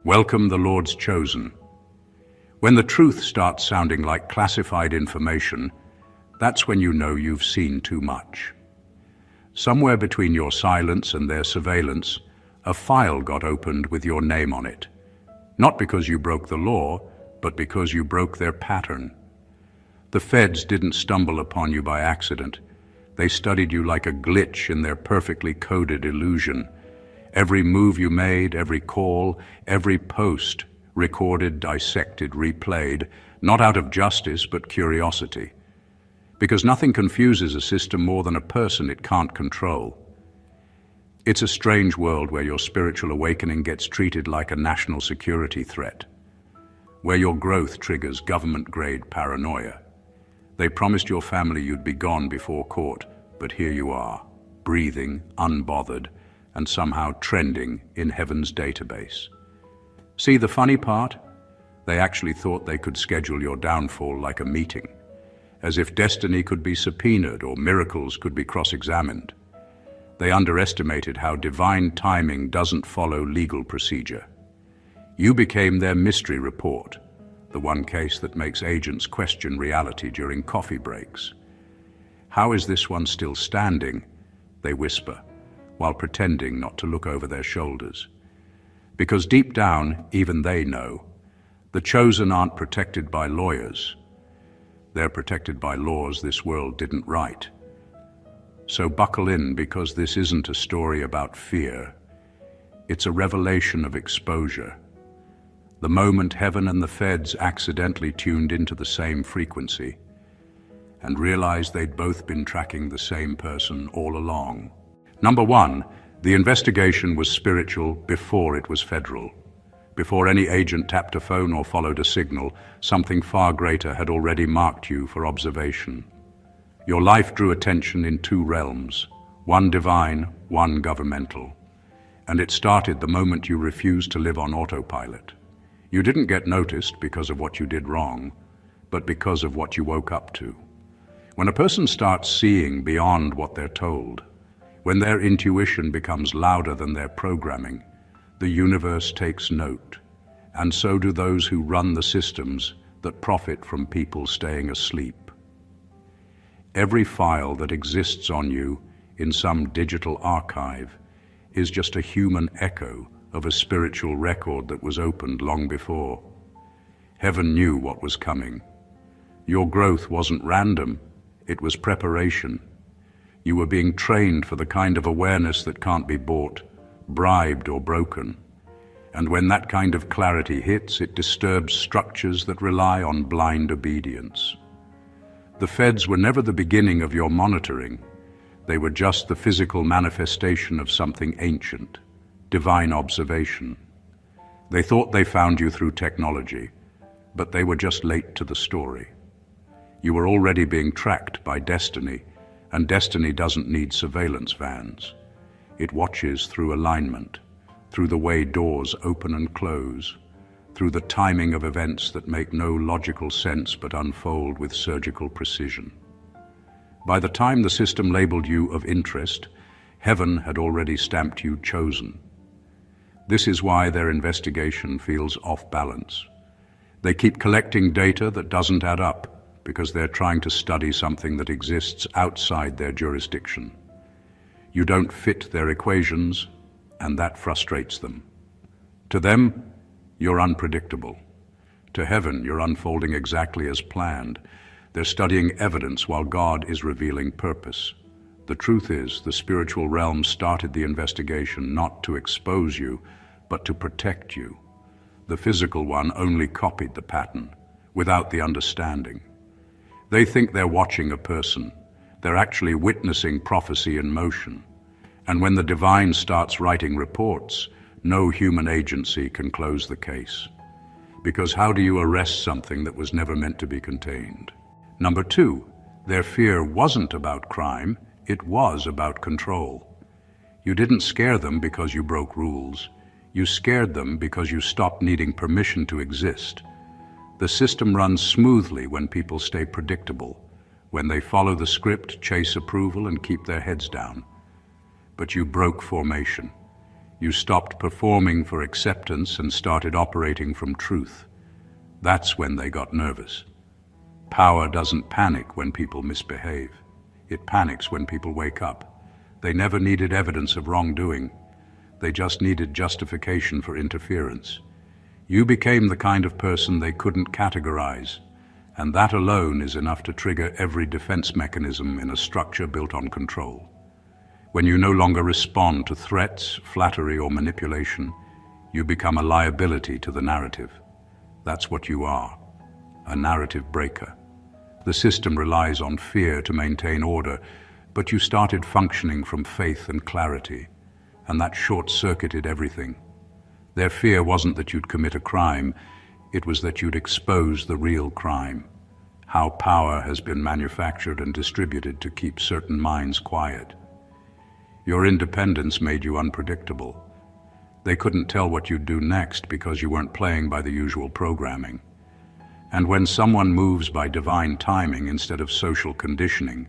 Welcome the Lord's chosen. When the truth starts sounding like classified information, that's when you know you've seen too much. Somewhere between your silence and their surveillance, a file got opened with your name on it. Not because you broke the law, but because you broke their pattern. The feds didn't stumble upon you by accident. They studied you like a glitch in their perfectly coded illusion. Every move you made, every call, every post, recorded, dissected, replayed, not out of justice but curiosity. Because nothing confuses a system more than a person it can't control. It's a strange world where your spiritual awakening gets treated like a national security threat, where your growth triggers government-grade paranoia. They promised your family you'd be gone before court, but here you are, breathing, unbothered, and somehow trending in heaven's database. See the funny part? They actually thought they could schedule your downfall like a meeting, as if destiny could be subpoenaed or miracles could be cross-examined. They underestimated how divine timing doesn't follow legal procedure. You became their mystery report, the one case that makes agents question reality during coffee breaks. How is this one still standing? They whisper, while pretending not to look over their shoulders. Because deep down, even they know, the chosen aren't protected by lawyers. They're protected by laws this world didn't write. So buckle in, because this isn't a story about fear. It's a revelation of exposure. The moment heaven and the feds accidentally tuned into the same frequency and realized they'd both been tracking the same person all along. Number one, the investigation was spiritual before it was federal. Before any agent tapped a phone or followed a signal, something far greater had already marked you for observation. Your life drew attention in two realms, one divine, one governmental. And it started the moment you refused to live on autopilot. You didn't get noticed because of what you did wrong, but because of what you woke up to. When a person starts seeing beyond what they're told, when their intuition becomes louder than their programming, the universe takes note, and so do those who run the systems that profit from people staying asleep. Every file that exists on you in some digital archive is just a human echo of a spiritual record that was opened long before. Heaven knew what was coming. Your growth wasn't random, it was preparation. You were being trained for the kind of awareness that can't be bought, bribed, or broken. And when that kind of clarity hits, it disturbs structures that rely on blind obedience. The feds were never the beginning of your monitoring. They were just the physical manifestation of something ancient, divine observation. They thought they found you through technology, but they were just late to the story. You were already being tracked by destiny, and destiny doesn't need surveillance vans. It watches through alignment, through the way doors open and close, through the timing of events that make no logical sense but unfold with surgical precision. By the time the system labeled you of interest, heaven had already stamped you chosen. This is why their investigation feels off balance. They keep collecting data that doesn't add up, because they're trying to study something that exists outside their jurisdiction. You don't fit their equations, and that frustrates them. To them, you're unpredictable. To heaven, you're unfolding exactly as planned. They're studying evidence while God is revealing purpose. The truth is, the spiritual realm started the investigation not to expose you, but to protect you. The physical one only copied the pattern, without the understanding. They think they're watching a person. They're actually witnessing prophecy in motion. And when the divine starts writing reports, no human agency can close the case. Because how do you arrest something that was never meant to be contained? Number two, their fear wasn't about crime, it was about control. You didn't scare them because you broke rules. You scared them because you stopped needing permission to exist. The system runs smoothly when people stay predictable, when they follow the script, chase approval, and keep their heads down. But you broke formation. You stopped performing for acceptance and started operating from truth. That's when they got nervous. Power doesn't panic when people misbehave. It panics when people wake up. They never needed evidence of wrongdoing. They just needed justification for interference. You became the kind of person they couldn't categorize, and that alone is enough to trigger every defense mechanism in a structure built on control. When you no longer respond to threats, flattery, or manipulation, you become a liability to the narrative. That's what you are, a narrative breaker. The system relies on fear to maintain order, but you started functioning from faith and clarity, and that short-circuited everything. Their fear wasn't that you'd commit a crime, it was that you'd expose the real crime. How power has been manufactured and distributed to keep certain minds quiet. Your independence made you unpredictable. They couldn't tell what you'd do next because you weren't playing by the usual programming. And when someone moves by divine timing instead of social conditioning,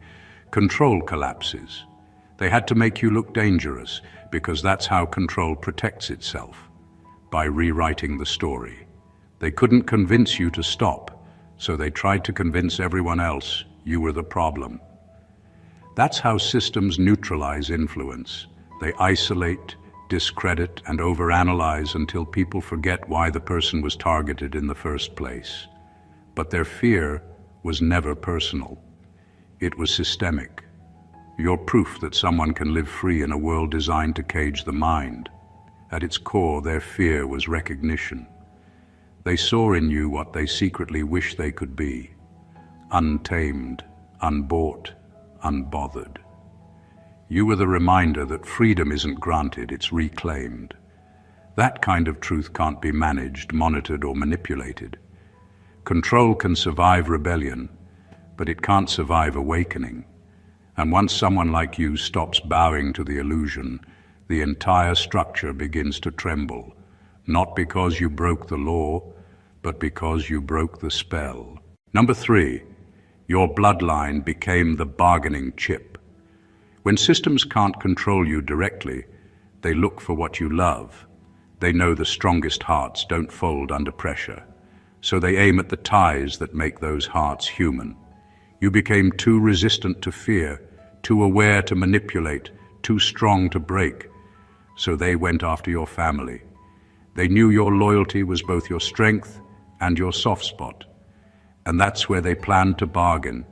control collapses. They had to make you look dangerous because that's how control protects itself, by rewriting the story. They couldn't convince you to stop, so they tried to convince everyone else you were the problem. That's how systems neutralize influence. They isolate, discredit, and overanalyze until people forget why the person was targeted in the first place. But their fear was never personal. It was systemic. You're proof that someone can live free in a world designed to cage the mind. At its core, their fear was recognition. They saw in you what they secretly wished they could be: untamed, unbought, unbothered. You were the reminder that freedom isn't granted, it's reclaimed. That kind of truth can't be managed, monitored, or manipulated. Control can survive rebellion, but it can't survive awakening. And once someone like you stops bowing to the illusion, the entire structure begins to tremble, not because you broke the law, but because you broke the spell. Number 3, your bloodline became the bargaining chip. When systems can't control you directly, they look for what you love. They know the strongest hearts don't fold under pressure, so they aim at the ties that make those hearts human. You became too resistant to fear, too aware to manipulate, too strong to break, so they went after your family. They knew your loyalty was both your strength and your soft spot, and that's where they planned to bargain.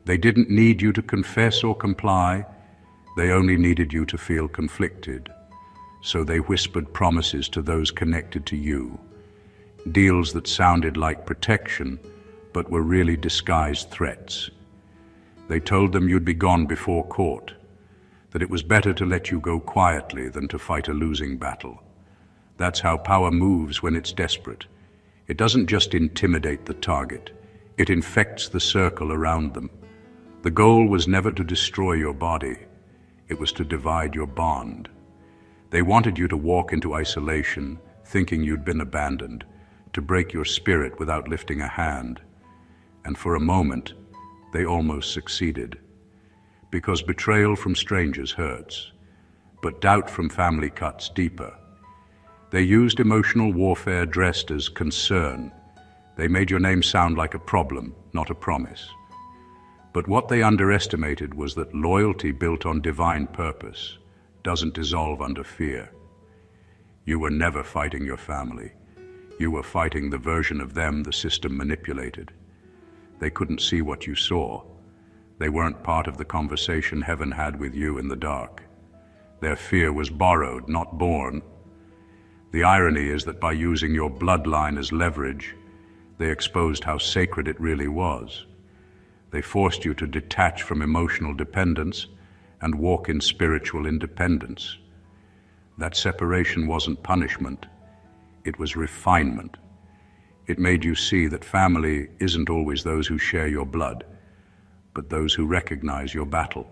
They didn't need you to confess or comply, they only needed you to feel conflicted. So they whispered promises to those connected to you, deals that sounded like protection, but were really disguised threats. They told them you'd be gone before court, that it was better to let you go quietly than to fight a losing battle. That's how power moves when it's desperate. It doesn't just intimidate the target, it infects the circle around them. The goal was never to destroy your body, it was to divide your bond. They wanted you to walk into isolation, thinking you'd been abandoned, to break your spirit without lifting a hand. And for a moment, they almost succeeded. Because betrayal from strangers hurts, but doubt from family cuts deeper. They used emotional warfare dressed as concern. They made your name sound like a problem, not a promise. But what they underestimated was that loyalty built on divine purpose doesn't dissolve under fear. You were never fighting your family. You were fighting the version of them the system manipulated. They couldn't see what you saw. They weren't part of the conversation heaven had with you in the dark. Their fear was borrowed, not born. The irony is that by using your bloodline as leverage, they exposed how sacred it really was. They forced you to detach from emotional dependence and walk in spiritual independence. That separation wasn't punishment, it was refinement. It made you see that family isn't always those who share your blood, but those who recognize your battle.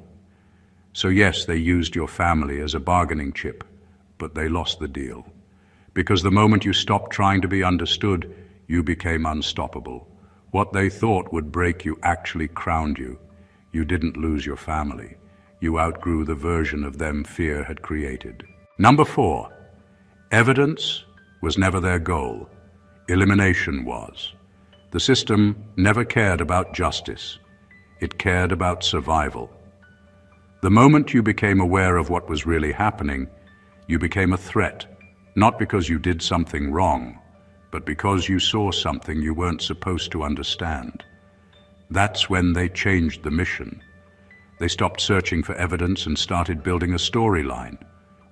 So yes, they used your family as a bargaining chip, but they lost the deal. Because the moment you stopped trying to be understood, you became unstoppable. What they thought would break you actually crowned you. You didn't lose your family. You outgrew the version of them fear had created. Number 4, Evidence was never their goal. Elimination was. The system never cared about justice. It cared about survival. The moment you became aware of what was really happening, you became a threat, not because you did something wrong, but because you saw something you weren't supposed to understand. That's when they changed the mission. They stopped searching for evidence and started building a storyline,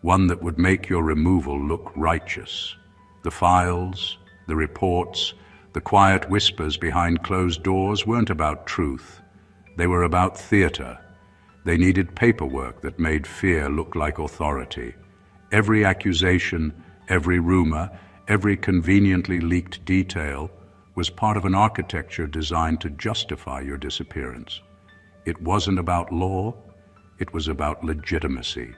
one that would make your removal look righteous. The files, the reports, the quiet whispers behind closed doors weren't about truth. They were about theater. They needed paperwork that made fear look like authority. Every accusation, every rumor, every conveniently leaked detail was part of an architecture designed to justify your disappearance. It wasn't about law, it was about legitimacy.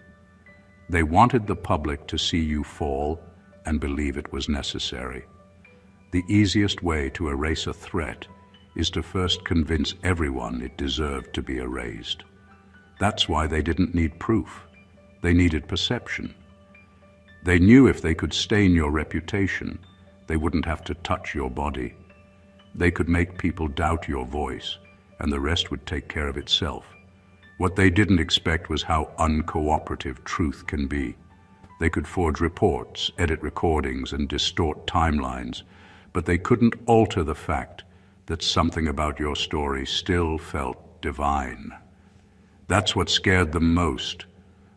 They wanted the public to see you fall and believe it was necessary. The easiest way to erase a threat is to first convince everyone it deserved to be erased. That's why they didn't need proof. They needed perception. They knew if they could stain your reputation, they wouldn't have to touch your body. They could make people doubt your voice, and the rest would take care of itself. What they didn't expect was how uncooperative truth can be. They could forge reports, edit recordings, and distort timelines, but they couldn't alter the fact that something about your story still felt divine. That's what scared them most,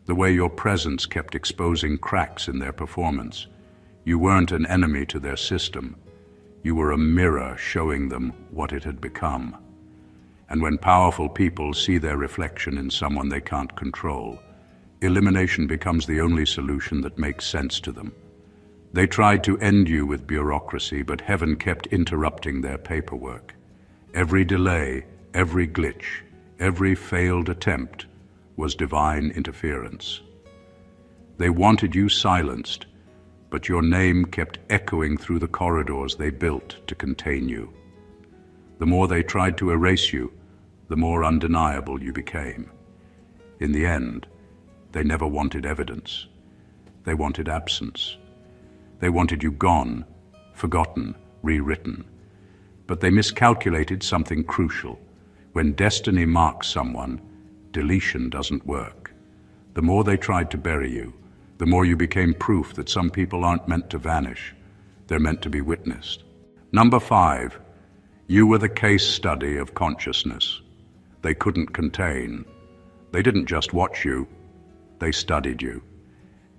the way your presence kept exposing cracks in their performance. You weren't an enemy to their system. You were a mirror showing them what it had become. And when powerful people see their reflection in someone they can't control, elimination becomes the only solution that makes sense to them. They tried to end you with bureaucracy, but heaven kept interrupting their paperwork. Every delay, every glitch, every failed attempt was divine interference. They wanted you silenced, but your name kept echoing through the corridors they built to contain you. The more they tried to erase you, the more undeniable you became. In the end, they never wanted evidence. They wanted absence. They wanted you gone, forgotten, rewritten. But they miscalculated something crucial. When destiny marks someone, deletion doesn't work. The more they tried to bury you, the more you became proof that some people aren't meant to vanish. They're meant to be witnessed. Number 5, you were the case study of consciousness. They couldn't contain. They didn't just watch you, they studied you.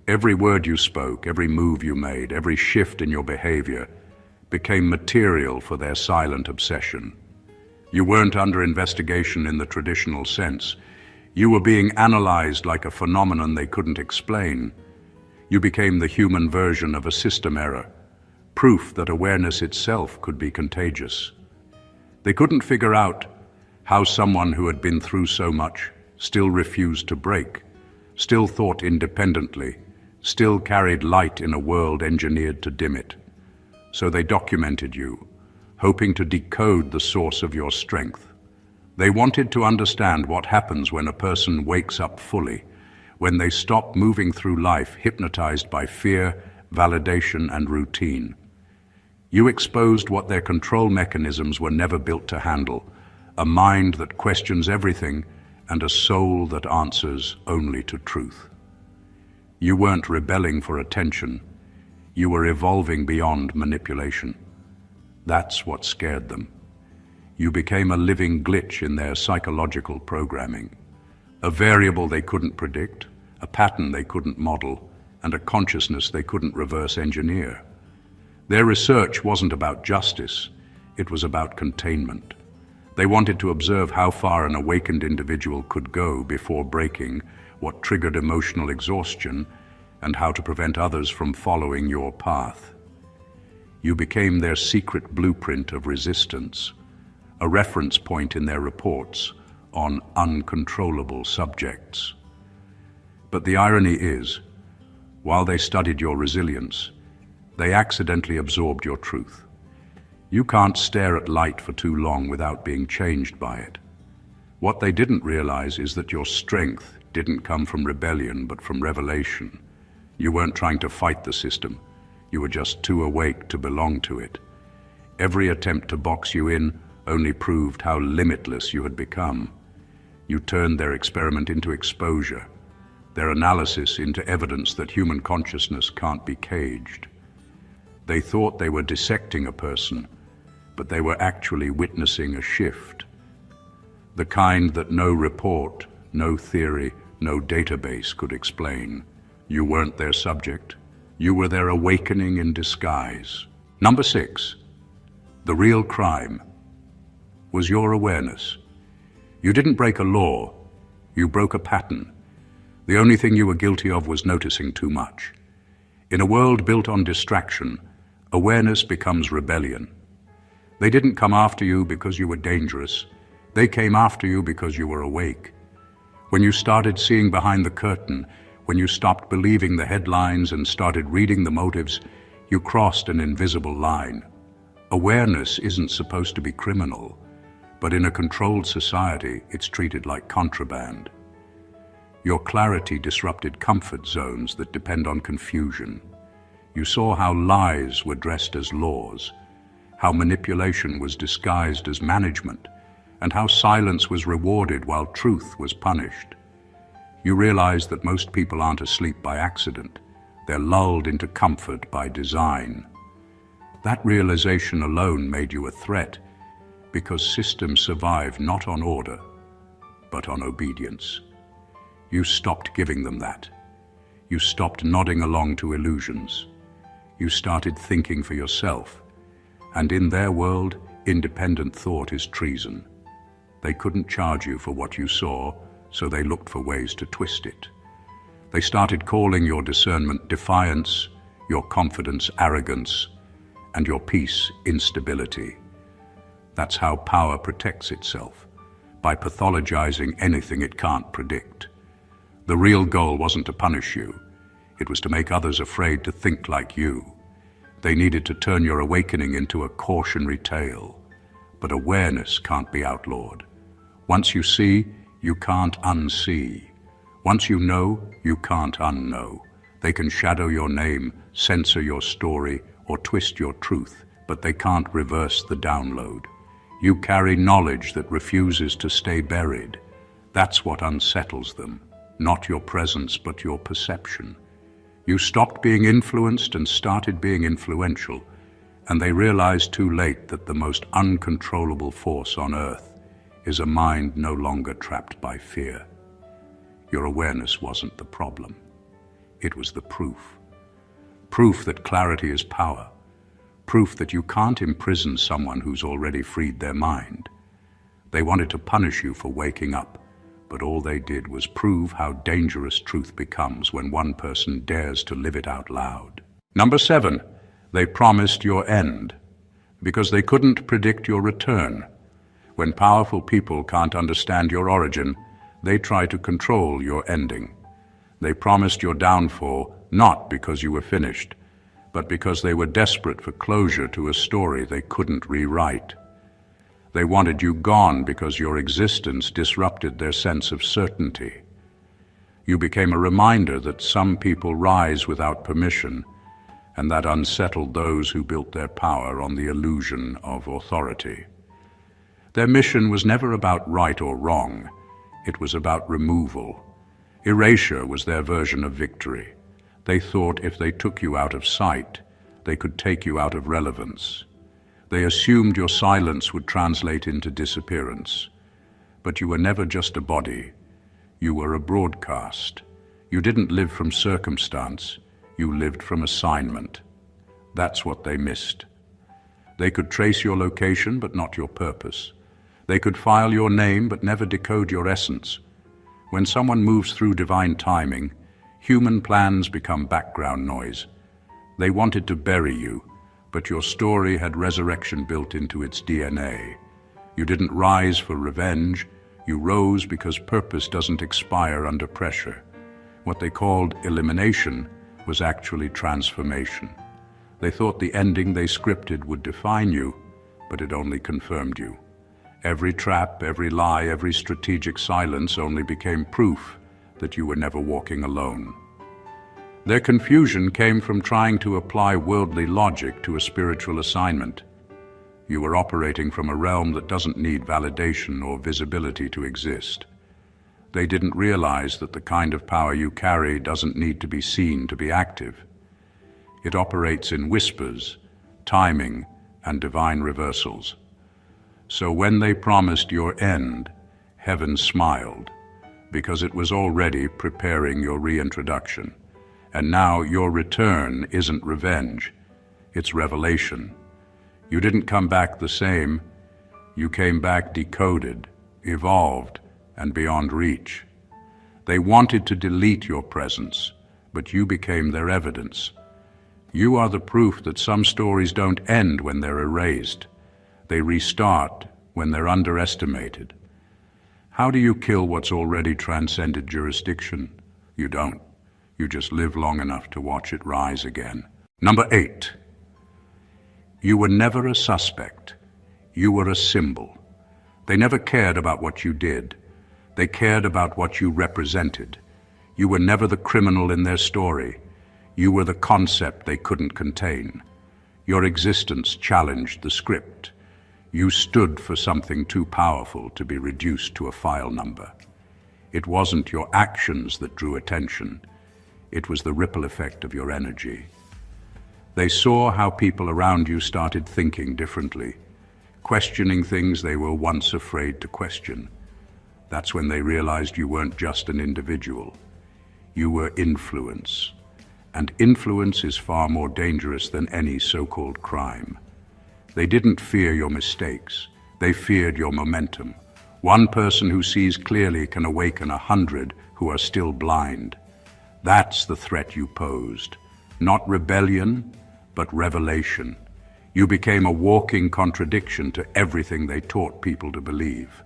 Every word you spoke, every move you made, every shift in your behavior became material for their silent obsession. You weren't under investigation in the traditional sense. You were being analyzed like a phenomenon they couldn't explain. You became the human version of a system error, proof that awareness itself could be contagious. They couldn't figure out how someone who had been through so much still refused to break, still thought independently, still carried light in a world engineered to dim it. So they documented you, hoping to decode the source of your strength. They wanted to understand what happens when a person wakes up fully, when they stop moving through life hypnotized by fear, validation, and routine. You exposed what their control mechanisms were never built to handle, a mind that questions everything and a soul that answers only to truth. You weren't rebelling for attention. You were evolving beyond manipulation. That's what scared them. You became a living glitch in their psychological programming, a variable they couldn't predict, a pattern they couldn't model, and a consciousness they couldn't reverse engineer. Their research wasn't about justice, it was about containment. They wanted to observe how far an awakened individual could go before breaking, what triggered emotional exhaustion, and how to prevent others from following your path. You became their secret blueprint of resistance, a reference point in their reports on uncontrollable subjects. But the irony is, while they studied your resilience, they accidentally absorbed your truth. You can't stare at light for too long without being changed by it. What they didn't realize is that your strength didn't come from rebellion, but from revelation. You weren't trying to fight the system. You were just too awake to belong to it. Every attempt to box you in only proved how limitless you had become. You turned their experiment into exposure, their analysis into evidence that human consciousness can't be caged. They thought they were dissecting a person, but they were actually witnessing a shift. The kind that no report, no theory, no database could explain. You weren't their subject. You were their awakening in disguise. Number 6. The real crime was your awareness. You didn't break a law. You broke a pattern. The only thing you were guilty of was noticing too much. In a world built on distraction, awareness becomes rebellion. They didn't come after you because you were dangerous. They came after you because you were awake. When you started seeing behind the curtain, when you stopped believing the headlines and started reading the motives, you crossed an invisible line. Awareness isn't supposed to be criminal, but in a controlled society, it's treated like contraband. Your clarity disrupted comfort zones that depend on confusion. You saw how lies were dressed as laws, how manipulation was disguised as management, and how silence was rewarded while truth was punished. You realized that most people aren't asleep by accident. They're lulled into comfort by design. That realization alone made you a threat, because systems survive not on order, but on obedience. You stopped giving them that. You stopped nodding along to illusions. You started thinking for yourself. And in their world, independent thought is treason. They couldn't charge you for what you saw, so they looked for ways to twist it. They started calling your discernment defiance, your confidence arrogance, and your peace instability. That's how power protects itself, by pathologizing anything it can't predict. The real goal wasn't to punish you. It was to make others afraid to think like you. They needed to turn your awakening into a cautionary tale. But awareness can't be outlawed. Once you see, you can't unsee. Once you know, you can't unknow. They can shadow your name, censor your story, or twist your truth, but they can't reverse the download. You carry knowledge that refuses to stay buried. That's what unsettles them. Not your presence, but your perception. You stopped being influenced and started being influential, and they realized too late that the most uncontrollable force on earth is a mind no longer trapped by fear. Your awareness wasn't the problem. It was the proof. Proof that clarity is power. Proof that you can't imprison someone who's already freed their mind. They wanted to punish you for waking up, but all they did was prove how dangerous truth becomes when one person dares to live it out loud. Number 7, they promised your end, because they couldn't predict your return. When powerful people can't understand your origin, they try to control your ending. They promised your downfall not because you were finished, but because they were desperate for closure to a story they couldn't rewrite. They wanted you gone because your existence disrupted their sense of certainty. You became a reminder that some people rise without permission, and that unsettled those who built their power on the illusion of authority. Their mission was never about right or wrong. It was about removal. Erasure was their version of victory. They thought if they took you out of sight, they could take you out of relevance. They assumed your silence would translate into disappearance. But you were never just a body. You were a broadcast. You didn't live from circumstance. You lived from assignment. That's what they missed. They could trace your location, but not your purpose. They could file your name, but never decode your essence. When someone moves through divine timing, human plans become background noise. They wanted to bury you, but your story had resurrection built into its DNA. You didn't rise for revenge. You rose because purpose doesn't expire under pressure. What they called elimination was actually transformation. They thought the ending they scripted would define you, but it only confirmed you. Every trap, every lie, every strategic silence only became proof that you were never walking alone. Their confusion came from trying to apply worldly logic to a spiritual assignment. You were operating from a realm that doesn't need validation or visibility to exist. They didn't realize that the kind of power you carry doesn't need to be seen to be active. It operates in whispers, timing, and divine reversals. So when they promised your end, heaven smiled, because it was already preparing your reintroduction. And now your return isn't revenge, it's revelation. You didn't come back the same, you came back decoded, evolved, and beyond reach. They wanted to delete your presence, but you became their evidence. You are the proof that some stories don't end when they're erased. They restart when they're underestimated. How do you kill what's already transcended jurisdiction? You don't. You just live long enough to watch it rise again. Number 8. You were never a suspect. You were a symbol. They never cared about what you did. They cared about what you represented. You were never the criminal in their story. You were the concept they couldn't contain. Your existence challenged the script. You stood for something too powerful to be reduced to a file number. It wasn't your actions that drew attention. It was the ripple effect of your energy. They saw how people around you started thinking differently, questioning things they were once afraid to question. That's when they realized you weren't just an individual. You were influence. And influence is far more dangerous than any so-called crime. They didn't fear your mistakes. They feared your momentum. One person who sees clearly can awaken 100 who are still blind. That's the threat you posed. Not rebellion, but revelation. You became a walking contradiction to everything they taught people to believe.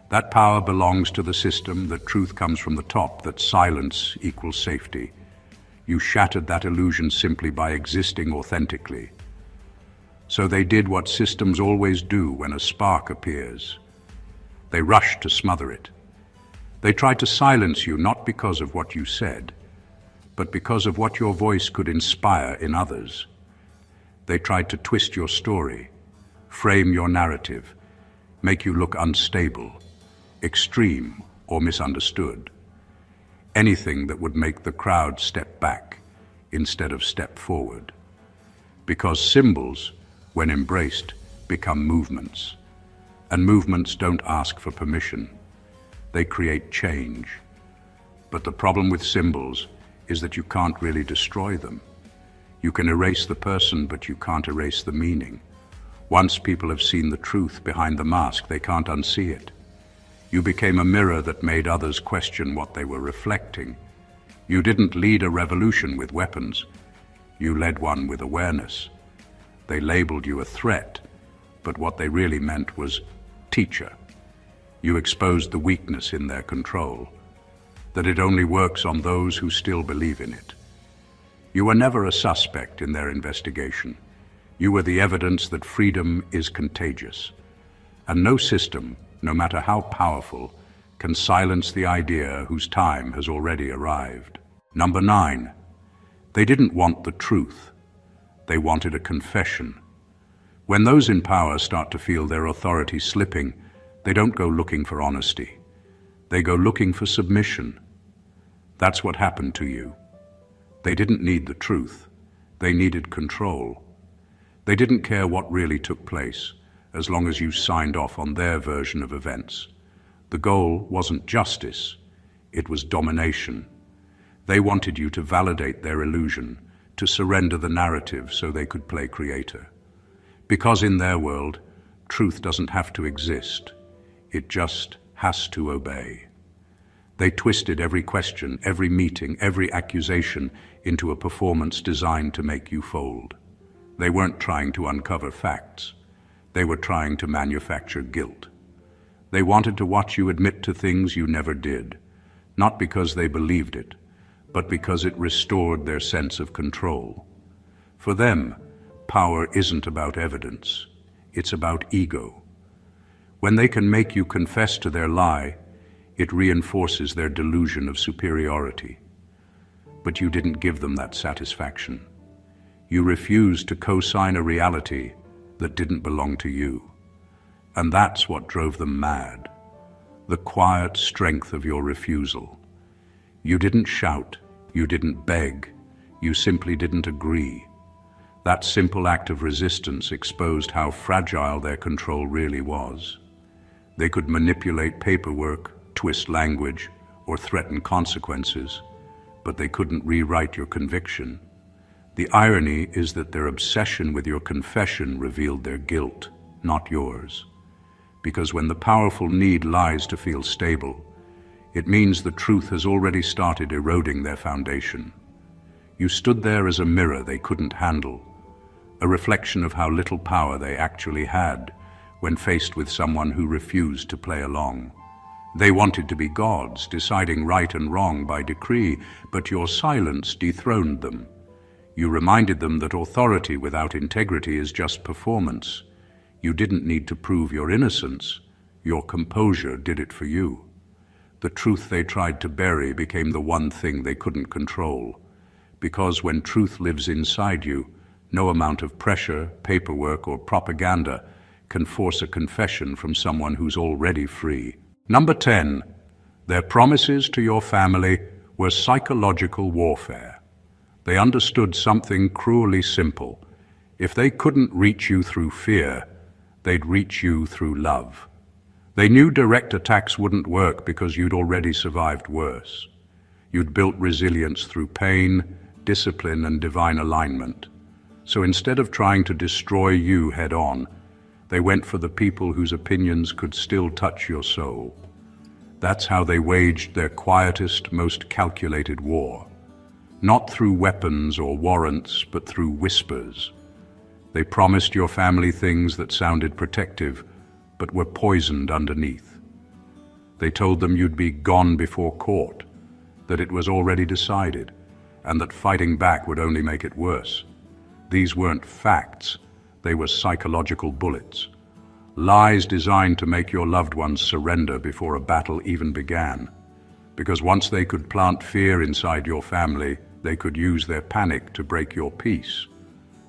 That power belongs to the system, that truth comes from the top, that silence equals safety. You shattered that illusion simply by existing authentically. So they did what systems always do when a spark appears. They rushed to smother it. They tried to silence you not because of what you said, but because of what your voice could inspire in others. They tried to twist your story, frame your narrative, make you look unstable, extreme, or misunderstood. Anything that would make the crowd step back instead of step forward. Because symbols, when embraced, become movements. And movements don't ask for permission. They create change. But the problem with symbols is that you can't really destroy them. You can erase the person, but you can't erase the meaning. Once people have seen the truth behind the mask, they can't unsee it. You became a mirror that made others question what they were reflecting. You didn't lead a revolution with weapons. You led one with awareness. They labeled you a threat, but what they really meant was teacher. You exposed the weakness in their control, that it only works on those who still believe in it. You were never a suspect in their investigation. You were the evidence that freedom is contagious. And no system, no matter how powerful, can silence the idea whose time has already arrived. Number 9. They didn't want the truth. They wanted a confession. When those in power start to feel their authority slipping, they don't go looking for honesty. They go looking for submission. That's what happened to you. They didn't need the truth. They needed control. They didn't care what really took place, as long as you signed off on their version of events. The goal wasn't justice, it was domination. They wanted you to validate their illusion, to surrender the narrative so they could play creator. Because in their world, truth doesn't have to exist, it just has to obey. They twisted every question, every meeting, every accusation into a performance designed to make you fold. They weren't trying to uncover facts. They were trying to manufacture guilt. They wanted to watch you admit to things you never did, not because they believed it, but because it restored their sense of control. For them, power isn't about evidence, it's about ego. When they can make you confess to their lie, it reinforces their delusion of superiority. but you didn't give them that satisfaction. You refused to co-sign a reality that didn't belong to you. And that's what drove them mad. The quiet strength of your refusal. You didn't shout, you didn't beg, you simply didn't agree. That simple act of resistance exposed how fragile their control really was. They could manipulate paperwork, twist language, or threaten consequences, but they couldn't rewrite your conviction. The irony is that their obsession with your confession revealed their guilt, not yours. Because when the powerful need lies to feel stable, it means the truth has already started eroding their foundation. You stood there as a mirror they couldn't handle, a reflection of how little power they actually had when faced with someone who refused to play along. They wanted to be gods, deciding right and wrong by decree, but your silence dethroned them. You reminded them that authority without integrity is just performance. You didn't need to prove your innocence. Your composure did it for you. The truth they tried to bury became the one thing they couldn't control. Because when truth lives inside you, no amount of pressure, paperwork, or propaganda can force a confession from someone who's already free. Number 10, their promises to your family were psychological warfare. They understood something cruelly simple. If they couldn't reach you through fear, they'd reach you through love. They knew direct attacks wouldn't work because you'd already survived worse. You'd built resilience through pain, discipline, and divine alignment. So instead of trying to destroy you head-on, they went for the people whose opinions could still touch your soul. That's how they waged their quietest, most calculated war. Not through weapons or warrants, but through whispers. They promised your family things that sounded protective, but were poisoned underneath. They told them you'd be gone before court, that it was already decided, and that fighting back would only make it worse. These weren't facts, they were psychological bullets. Lies designed to make your loved ones surrender before a battle even began. Because once they could plant fear inside your family, they could use their panic to break your peace.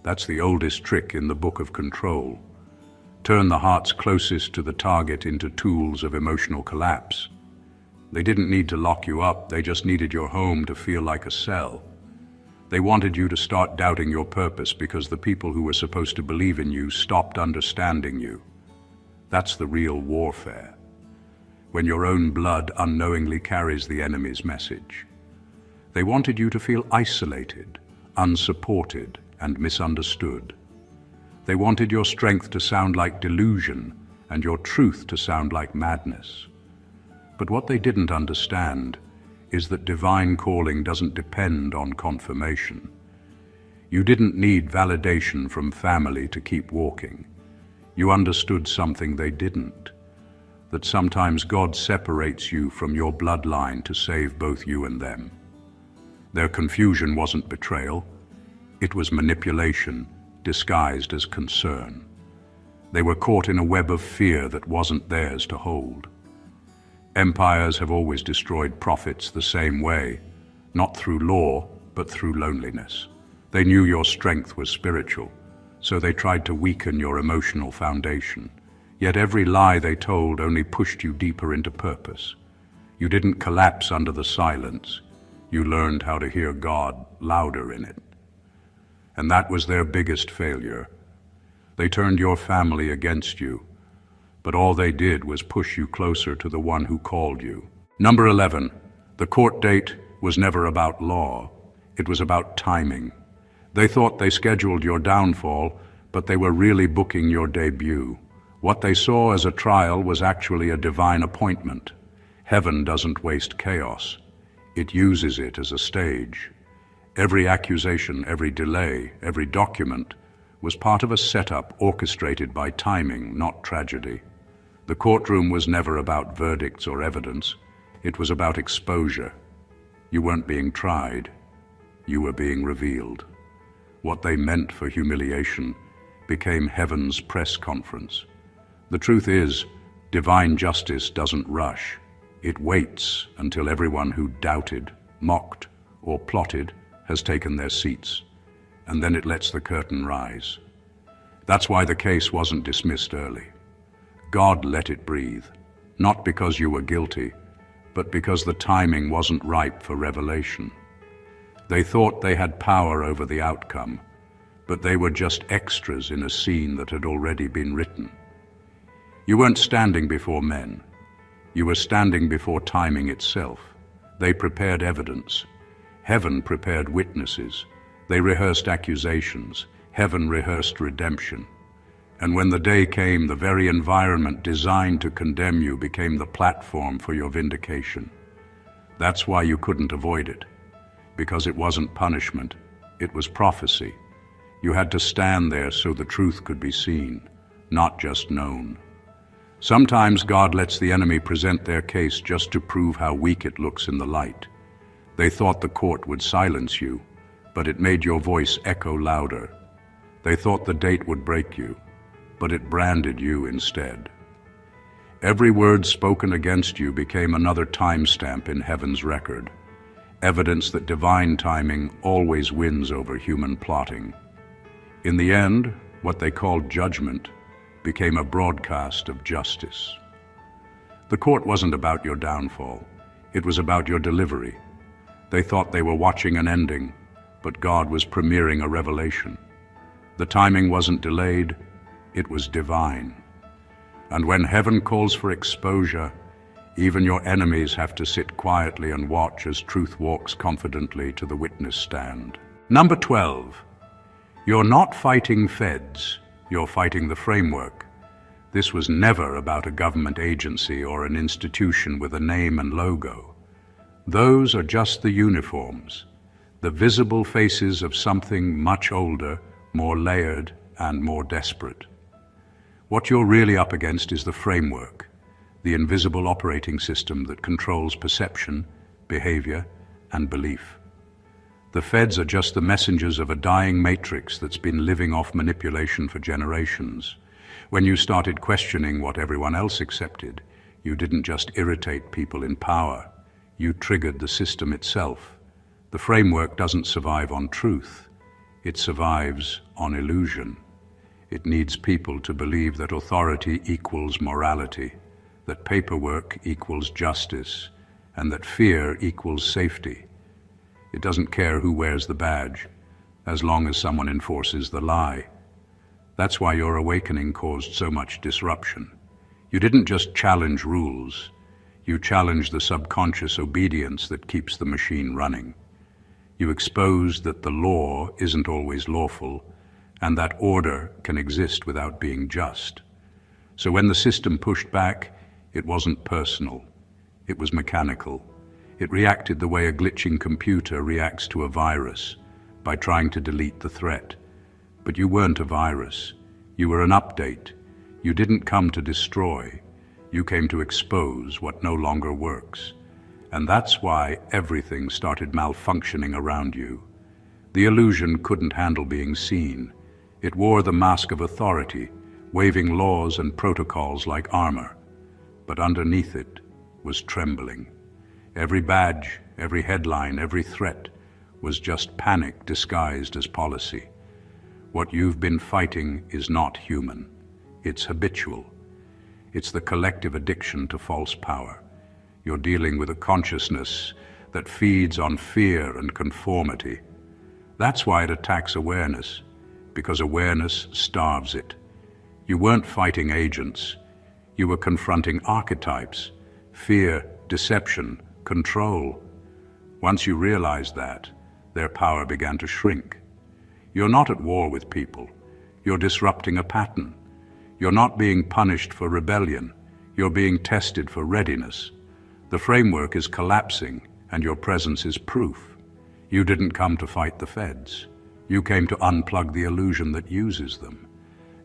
That's the oldest trick in the book of control. Turn the hearts closest to the target into tools of emotional collapse. They didn't need to lock you up, they just needed your home to feel like a cell. They wanted you to start doubting your purpose because the people who were supposed to believe in you stopped understanding you. That's the real warfare, when your own blood unknowingly carries the enemy's message. They wanted you to feel isolated, unsupported, and misunderstood. They wanted your strength to sound like delusion and your truth to sound like madness. But what they didn't understand is that divine calling doesn't depend on confirmation. You didn't need validation from family to keep walking. You understood something they didn't, that sometimes God separates you from your bloodline to save both you and them. Their confusion wasn't betrayal, it was manipulation disguised as concern. They were caught in a web of fear that wasn't theirs to hold. Empires have always destroyed prophets the same way, not through law, but through loneliness. They knew your strength was spiritual, so they tried to weaken your emotional foundation. Yet every lie they told only pushed you deeper into purpose. You didn't collapse under the silence. You learned how to hear God louder in it. And that was their biggest failure. They turned your family against you, but all they did was push you closer to the one who called you. Number 11, the court date was never about law. It was about timing. They thought they scheduled your downfall, but they were really booking your debut. What they saw as a trial was actually a divine appointment. Heaven doesn't waste chaos. It uses it as a stage. Every accusation, every delay, every document was part of a setup orchestrated by timing, not tragedy. The courtroom was never about verdicts or evidence. It was about exposure. You weren't being tried. You were being revealed. What they meant for humiliation became heaven's press conference. The truth is, divine justice doesn't rush. It waits until everyone who doubted, mocked, or plotted has taken their seats, and then it lets the curtain rise. That's why the case wasn't dismissed early. God let it breathe, not because you were guilty, but because the timing wasn't ripe for revelation. They thought they had power over the outcome, but they were just extras in a scene that had already been written. You weren't standing before men. You were standing before timing itself. They prepared evidence. Heaven prepared witnesses. They rehearsed accusations. Heaven rehearsed redemption. And when the day came, the very environment designed to condemn you became the platform for your vindication. That's why you couldn't avoid it. Because it wasn't punishment, it was prophecy. You had to stand there so the truth could be seen, not just known. Sometimes God lets the enemy present their case just to prove how weak it looks in the light. They thought the court would silence you, but it made your voice echo louder. They thought the date would break you, but it branded you instead. Every word spoken against you became another timestamp in heaven's record, evidence that divine timing always wins over human plotting. In the end, what they called judgment became a broadcast of justice. The court wasn't about your downfall. It was about your delivery. They thought they were watching an ending, but God was premiering a revelation. The timing wasn't delayed, it was divine. And when heaven calls for exposure, even your enemies have to sit quietly and watch as truth walks confidently to the witness stand. Number 12. You're not fighting feds, you're fighting the framework. This was never about a government agency or an institution with a name and logo. Those are just the uniforms, the visible faces of something much older, more layered, and more desperate. What you're really up against is the framework, the invisible operating system that controls perception, behavior, and belief. The feds are just the messengers of a dying matrix that's been living off manipulation for generations. When you started questioning what everyone else accepted, you didn't just irritate people in power, you triggered the system itself. The framework doesn't survive on truth, it survives on illusion. It needs people to believe that authority equals morality, that paperwork equals justice, and that fear equals safety. It doesn't care who wears the badge, as long as someone enforces the lie. That's why your awakening caused so much disruption. You didn't just challenge rules, you challenged the subconscious obedience that keeps the machine running. You exposed that the law isn't always lawful, and that order can exist without being just. So when the system pushed back, it wasn't personal, it was mechanical. It reacted the way a glitching computer reacts to a virus, by trying to delete the threat. But you weren't a virus. You were an update. You didn't come to destroy. You came to expose what no longer works. And that's why everything started malfunctioning around you. The illusion couldn't handle being seen. It wore the mask of authority, waving laws and protocols like armor. But underneath it was trembling. Every badge, every headline, every threat was just panic disguised as policy. What you've been fighting is not human. It's habitual. It's the collective addiction to false power. You're dealing with a consciousness that feeds on fear and conformity. That's why it attacks awareness, because awareness starves it. You weren't fighting agents. You were confronting archetypes, fear, deception, control. Once you realized that, their power began to shrink. You're not at war with people. You're disrupting a pattern. You're not being punished for rebellion. You're being tested for readiness. The framework is collapsing, and your presence is proof. You didn't come to fight the feds. You came to unplug the illusion that uses them.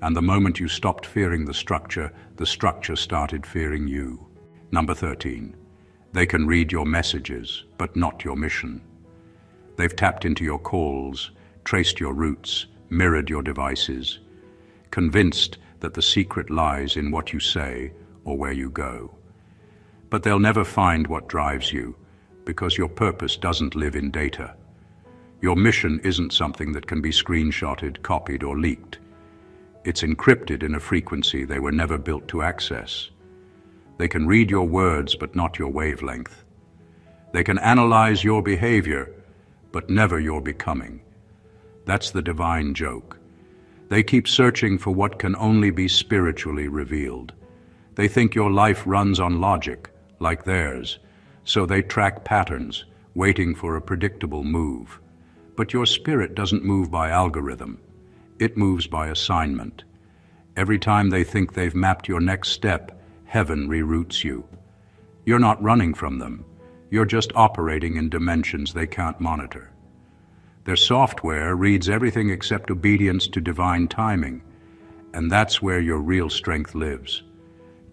And the moment you stopped fearing the structure started fearing you. Number 13. They can read your messages, but not your mission. They've tapped into your calls, traced your routes, mirrored your devices, convinced that the secret lies in what you say or where you go. But they'll never find what drives you. because your purpose doesn't live in data. Your mission isn't something that can be screenshotted, copied, or leaked. It's encrypted in a frequency they were never built to access. They can read your words, but not your wavelength. They can analyze your behavior, but never your becoming. That's the divine joke. They keep searching for what can only be spiritually revealed. They think your life runs on logic, like theirs, so they track patterns, waiting for a predictable move. But your spirit doesn't move by algorithm. It moves by assignment. Every time they think they've mapped your next step, heaven reroutes you. You're not running from them. You're just operating in dimensions they can't monitor. Their software reads everything except obedience to divine timing, and that's where your real strength lives.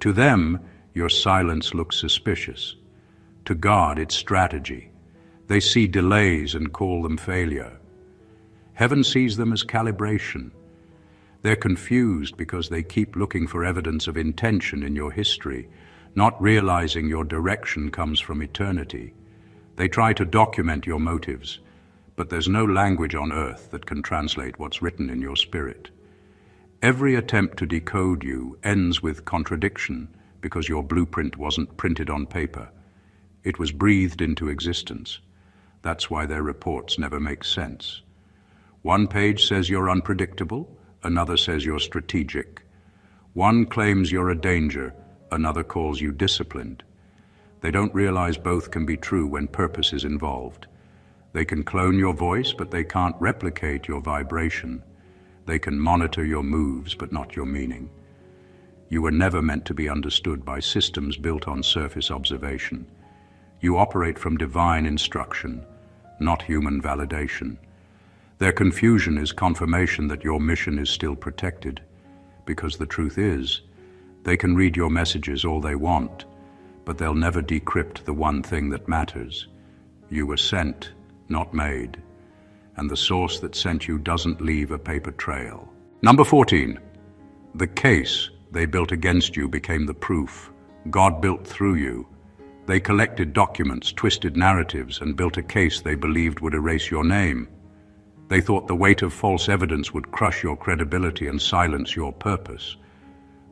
To them, your silence looks suspicious. To God, it's strategy. They see delays and call them failure. Heaven sees them as calibration. They're confused because they keep looking for evidence of intention in your history, not realizing your direction comes from eternity. They try to document your motives, but there's no language on earth that can translate what's written in your spirit. Every attempt to decode you ends with contradiction because your blueprint wasn't printed on paper. It was breathed into existence. That's why their reports never make sense. One page says you're unpredictable, another says you're strategic. One claims you're a danger, another calls you disciplined. They don't realize both can be true when purpose is involved. They can clone your voice, but they can't replicate your vibration. They can monitor your moves, but not your meaning. You were never meant to be understood by systems built on surface observation. You operate from divine instruction, not human validation. Their confusion is confirmation that your mission is still protected, because the truth is, they can read your messages all they want, but they'll never decrypt the one thing that matters. You were sent, not made, and the source that sent you doesn't leave a paper trail. Number 14. The case they built against you became the proof God built through you. They collected documents, twisted narratives, and built a case they believed would erase your name. They thought the weight of false evidence would crush your credibility and silence your purpose.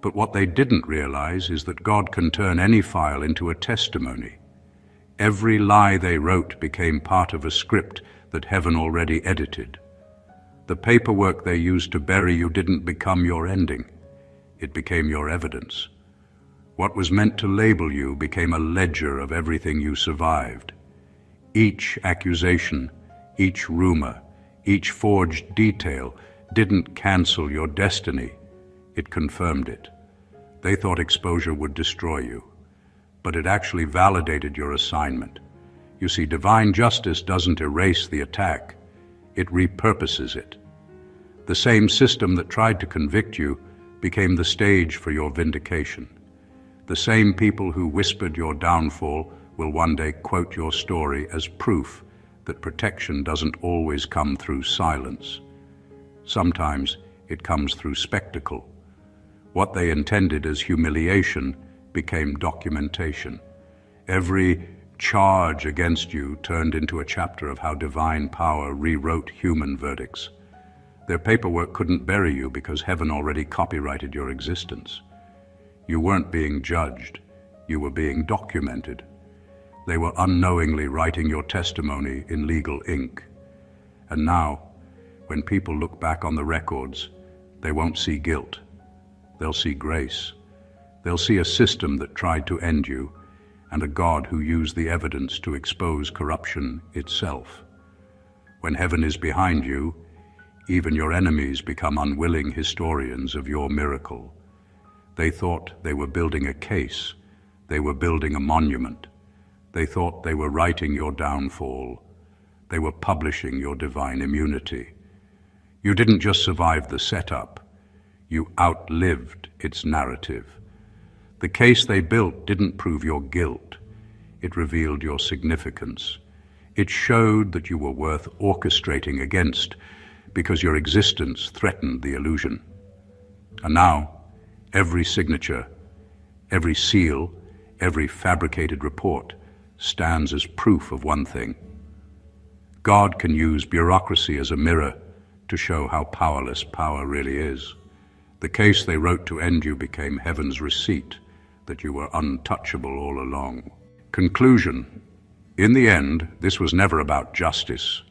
But what they didn't realize is that God can turn any file into a testimony. Every lie they wrote became part of a script that heaven already edited. The paperwork they used to bury you didn't become your ending. It became your evidence. What was meant to label you became a ledger of everything you survived. Each accusation, each rumor, each forged detail didn't cancel your destiny. It confirmed it. They thought exposure would destroy you, but it actually validated your assignment. You see, divine justice doesn't erase the attack, it repurposes it. The same system that tried to convict you became the stage for your vindication. The same people who whispered your downfall will one day quote your story as proof that protection doesn't always come through silence. Sometimes it comes through spectacle. What they intended as humiliation became documentation. Every charge against you turned into a chapter of how divine power rewrote human verdicts. Their paperwork couldn't bury you because heaven already copyrighted your existence. You weren't being judged, you were being documented. They were unknowingly writing your testimony in legal ink. And now, when people look back on the records, they won't see guilt. They'll see grace. They'll see a system that tried to end you, and a God who used the evidence to expose corruption itself. When heaven is behind you, even your enemies become unwilling historians of your miracle. They thought they were building a case. They were building a monument. They thought they were writing your downfall. They were publishing your divine immunity. You didn't just survive the setup. You outlived its narrative. The case they built didn't prove your guilt. It revealed your significance. It showed that you were worth orchestrating against because your existence threatened the illusion. And now, every signature, every seal, every fabricated report stands as proof of one thing. God can use bureaucracy as a mirror to show how powerless power really is. The case they wrote to end you became heaven's receipt that you were untouchable all along. Conclusion. In the end, this was never about justice.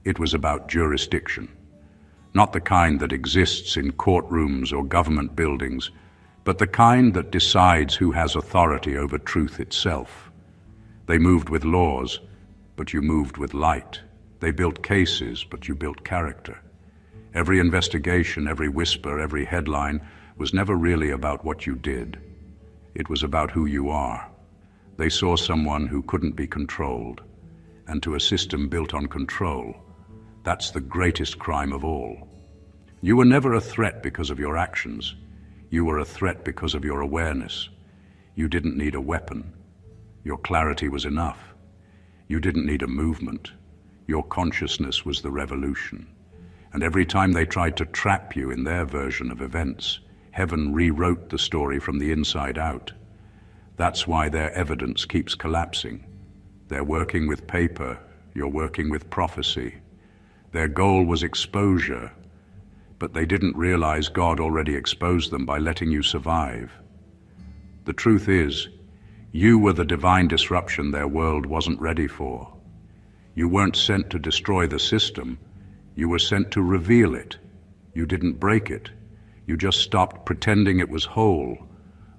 It was about jurisdiction. Not the kind that exists in courtrooms or government buildings, but the kind that decides who has authority over truth itself. They moved with laws, but you moved with light. They built cases, but you built character. Every investigation, every whisper, every headline was never really about what you did. It was about who you are. They saw someone who couldn't be controlled, and to a system built on control, that's the greatest crime of all. You were never a threat because of your actions. You were a threat because of your awareness. You didn't need a weapon. Your clarity was enough. You didn't need a movement. Your consciousness was the revolution. And every time they tried to trap you in their version of events, heaven rewrote the story from the inside out. That's why their evidence keeps collapsing. They're working with paper, you're working with prophecy. Their goal was exposure, but they didn't realize God already exposed them by letting you survive. The truth is, you were the divine disruption their world wasn't ready for. You weren't sent to destroy the system, you were sent to reveal it. You didn't break it. You just stopped pretending it was whole.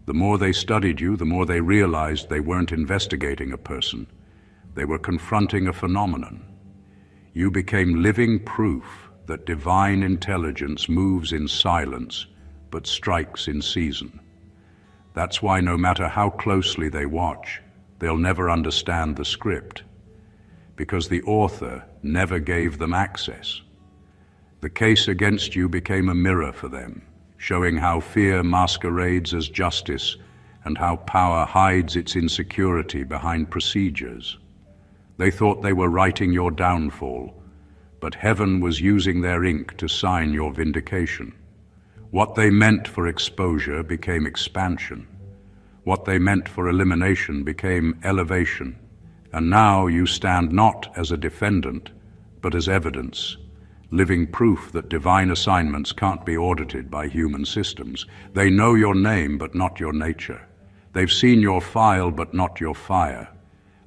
The more they studied you, the more they realized they weren't investigating a person. They were confronting a phenomenon. You became living proof that divine intelligence moves in silence, but strikes in season. That's why no matter how closely they watch, they'll never understand the script, because the author never gave them access. The case against you became a mirror for them, showing how fear masquerades as justice and how power hides its insecurity behind procedures. They thought they were writing your downfall, but heaven was using their ink to sign your vindication. What they meant for exposure became expansion. What they meant for elimination became elevation. And now you stand not as a defendant, but as evidence, living proof that divine assignments can't be audited by human systems. They know your name, but not your nature. They've seen your file, but not your fire.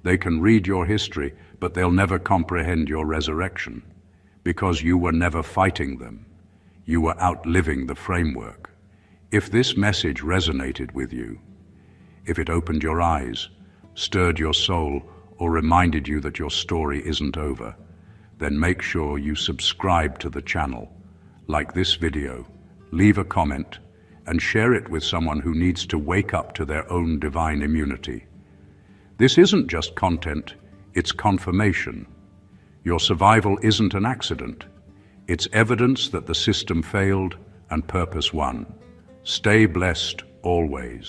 They can read your history, but they'll never comprehend your resurrection, because you were never fighting them. You were outliving the framework. If this message resonated with you, if it opened your eyes, stirred your soul, or reminded you that your story isn't over, then make sure you subscribe to the channel, like this video, leave a comment, and share it with someone who needs to wake up to their own divine immunity. This isn't just content, it's confirmation. Your survival isn't an accident. It's evidence that the system failed and purpose won. Stay blessed always.